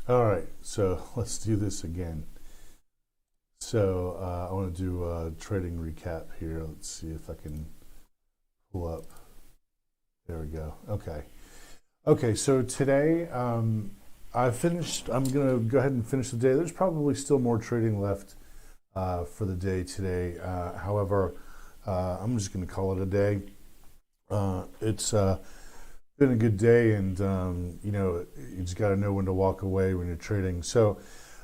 All right, so let's do this again. So I want to do a trading recap here. Let's see if I can pull up. There we go. Okay. Okay, so today I finished. I'm going to go ahead and finish the day. There's probably still more trading left for the day today. However, I'm just going to call it a day. It's been a good day, and you just got to know when to walk away when you're trading. So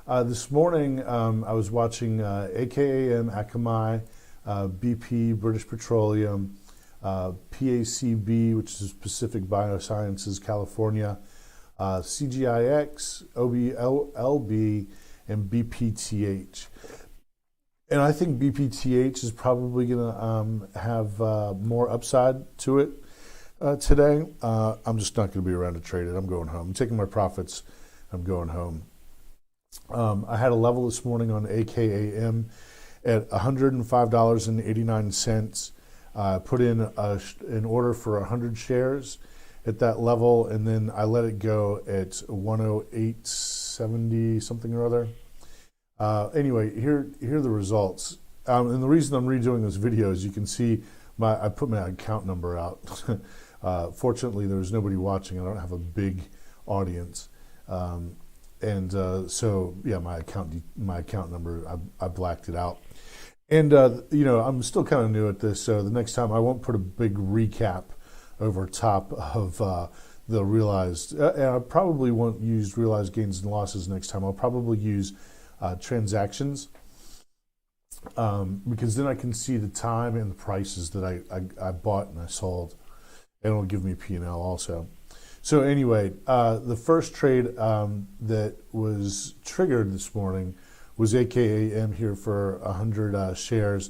this morning I was watching AKAM, AKAM, BP, British Petroleum, PACB, which is Pacific Biosciences, California, CGIX, OBLB, and BPTH. And I think BPTH is probably going to have more upside to it today. I'm just not going to be around to trade it. I'm going home. I'm taking my profits. I'm going home. I had a level this morning on AKAM at $105.89. Put in an order for 100 shares at that level, and then I let it go at 108.70 something or other. Anyway, here are the results. And the reason I'm redoing this video is you can see I put my account number out. Fortunately, there's nobody watching. I don't have a big audience. So yeah, my account number, I blacked it out. And I'm still kind of new at this, so the next time I won't put a big recap over top of the realized, and I probably won't use realized gains and losses next time. I'll probably use transactions, because then I can see the time and the prices that I bought and I sold, and it'll give me P&L also. So anyway, the first trade that was triggered this morning was AKAM here for 100 shares.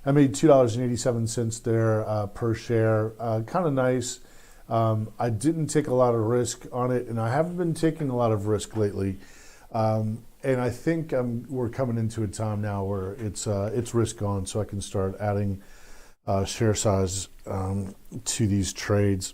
I made $2.87 there per share, kind of nice. I didn't take a lot of risk on it, and I haven't been taking a lot of risk lately. And I think we're coming into a time now where it's risk on, so I can start adding share size to these trades.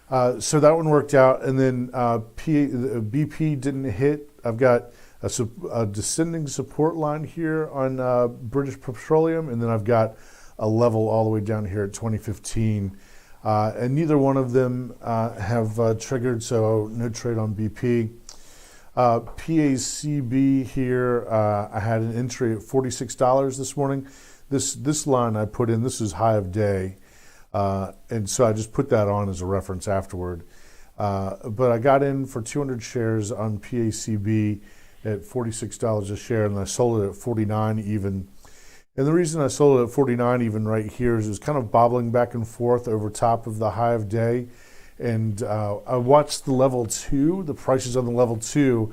So that one worked out, and then BP didn't hit. I've got a descending support line here on British Petroleum, and then I've got a level all the way down here at 2015. And neither one of them have triggered, so no trade on BP. PACB here, I had an entry at $46 this morning. This line I put in, this is high of day, and so I just put that on as a reference afterward. But I got in for 200 shares on PACB at $46 a share, and I sold it at 49 even. And the reason I sold it at 49 even right here is it was kind of bobbling back and forth over top of the high of day. And I watched the level 2, the prices on the level 2,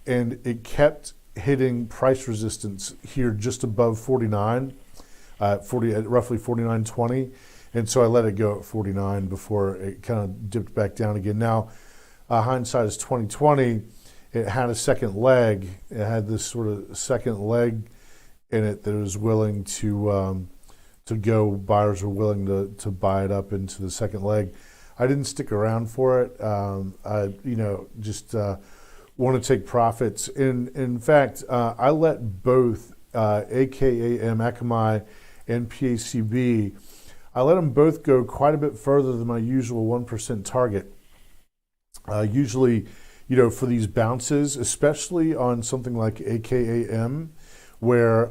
and it kept hitting price resistance here just above 49, at roughly 49.20. And so I let it go at 49 before it kind of dipped back down again. Now, hindsight is 2020. It had a second leg. It had this sort of second leg in it that was willing to go. Buyers were willing to buy it up into the second leg. I didn't stick around for it. I just want to take profits. In fact, I let both AKAM, AKAM, and PACB. I let them both go quite a bit further than my usual 1% target. Usually, for these bounces, especially on something like AKAM, where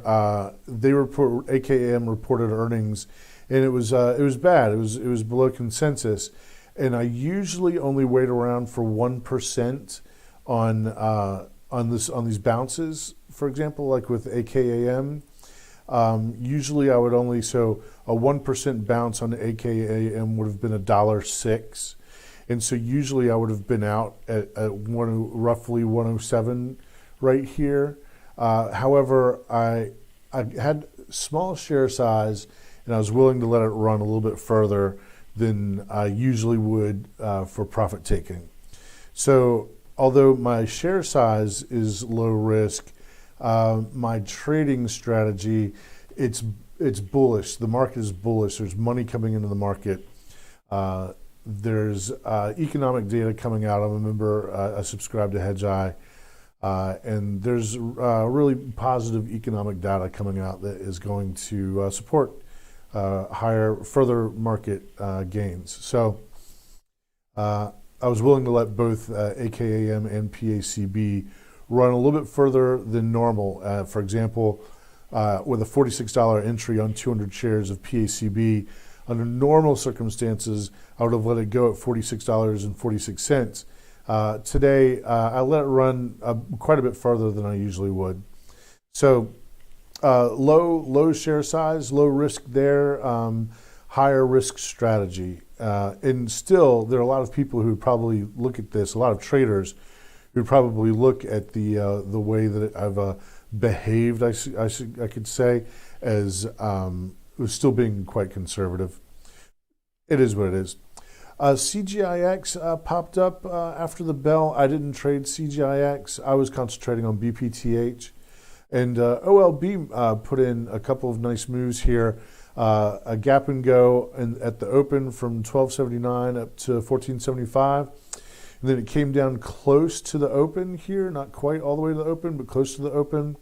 AKAM reported earnings, and it was bad. It was below consensus, and I usually only wait around for 1% on these bounces. For example, like with AKAM, usually I would only a 1% bounce on AKAM would have been $1.06. And so usually I would have been out at roughly 107 right here. However, I had small share size, and I was willing to let it run a little bit further than I usually would for profit taking. So although my share size is low risk, my trading strategy, it's bullish. The market is bullish. There's money coming into the market. There's economic data coming out. I'm a member, I subscribe to Hedgeye. And there's really positive economic data coming out that is going to support further market gains. So I was willing to let both AKAM and PACB run a little bit further than normal. For example, with a $46 entry on 200 shares of PACB, under normal circumstances, I would have let it go at $46.46. Today, I let it run quite a bit further than I usually would. So low share size, low risk there, higher risk strategy. And still, there are a lot of people who probably look at this, a lot of traders who probably look at the way that I've behaved, I could say, as still being quite conservative. It is what it is. CGIX popped up after the bell. I didn't trade CGIX. I was concentrating on BPTH. And OLB put in a couple of nice moves here. A gap and go at the open from 1279 up to 1475. And then it came down close to the open here, not quite all the way to the open, but close to the open.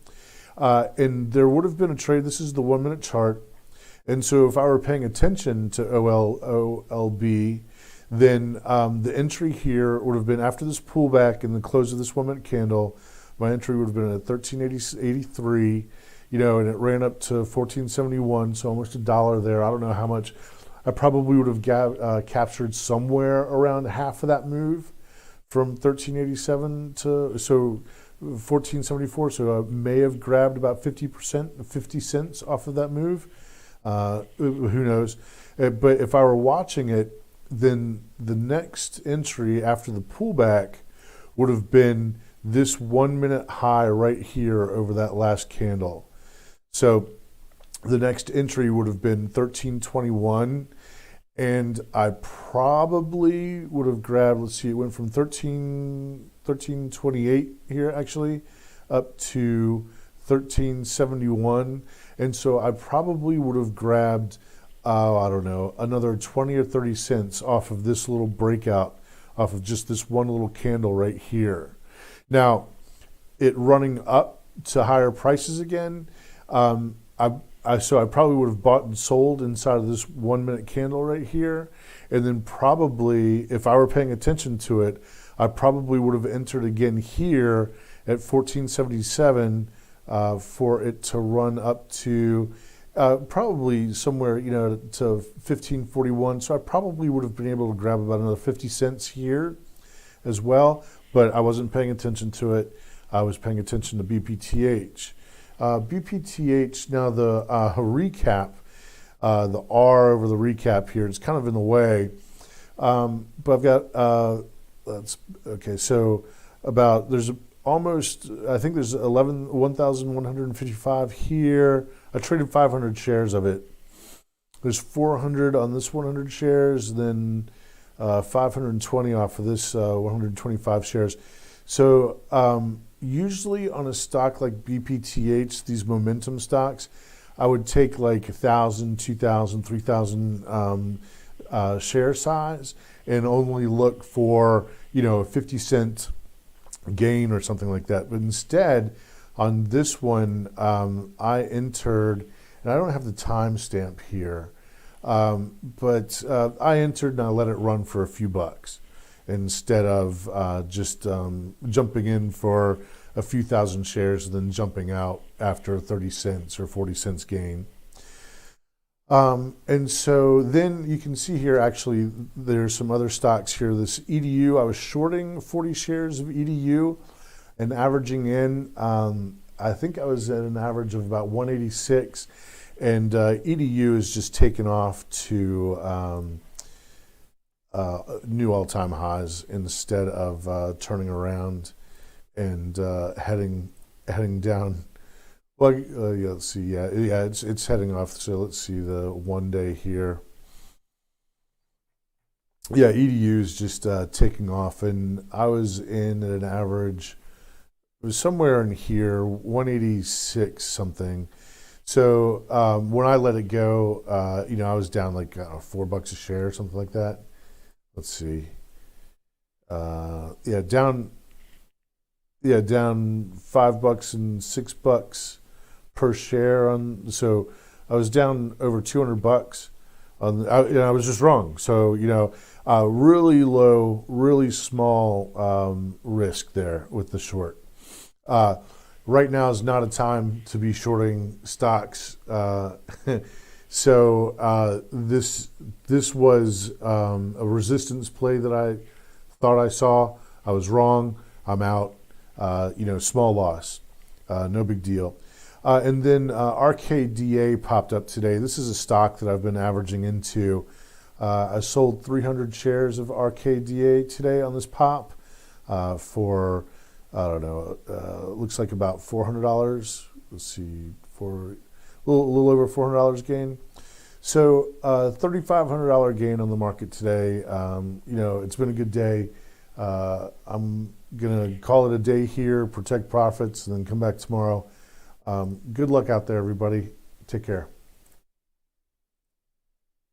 And there would have been a trade. This is the 1 minute chart. And so if I were paying attention to OLB, then the entry here would have been after this pullback and the close of this 1 minute candle. My entry would have been at 13.83, and it ran up to 14.71, so almost $1 there. I don't know how much. I probably would have captured somewhere around half of that move from 13.87 to 14.74. So I may have grabbed about 50%, 50 cents off of that move. Who knows? But if I were watching it, then the next entry after the pullback would have been this 1 minute high right here over that last candle. So the next entry would have been 13.21, and I probably would have grabbed, let's see, it went from 13.28 here actually up to 13.71, and so I probably would have grabbed I don't know, another 20 or 30 cents off of this little breakout, off of just this one little candle right here. Now, it running up to higher prices again, so I probably would have bought and sold inside of this 1 minute candle right here. And then probably, if I were paying attention to it, I probably would have entered again here at 14.77 for it to run up to probably somewhere, to 15.41. So I probably would have been able to grab about another 50 cents here as well, but I wasn't paying attention to it. I was paying attention to BPTH. BPTH, now the recap, the R over the recap here, it's kind of in the way. But I've got, so there's almost, I think there's 1,155 here. I traded 500 shares of it. There's 400 on this 100 shares, then 520 off of this 125 shares. So usually on a stock like BPTH, these momentum stocks, I would take like 1,000, 2,000, 3,000 share size and only look for, a 50 cent gain or something like that. But instead, on this one, I entered, and I don't have the timestamp here, but I entered and I let it run for a few bucks instead of just jumping in for a few thousand shares and then jumping out after 30 cents or 40 cents gain. And so then you can see here, actually, there's some other stocks here. This EDU, I was shorting 40 shares of EDU and averaging in, I think I was at an average of about 186. And EDU is just taken off to new all-time highs instead of turning around and heading down. Well, let's see. Yeah, it's heading off. So let's see the 1 day here. Yeah, EDU is just taking off, and I was in at an average. It was somewhere in here, 186 something. So when I let it go, I was down like $4 a share or something like that. Let's see. Down. yeah, down $5 and $6 per share on. So I was down over $200 on. I was just wrong. So really low, really small risk there with the short. Right now is not a time to be shorting stocks. So this was a resistance play that I thought I saw. I was wrong. I'm out. Small loss, no big deal. And then RKDA popped up today. This is a stock that I've been averaging into. I sold 300 shares of RKDA today on this pop for, I don't know, looks like about $400. Let's see, a little over $400 gain. So $3,500 gain on the market today. It's been a good day. I'm going to call it a day here, protect profits, and then come back tomorrow. Good luck out there, everybody. Take care.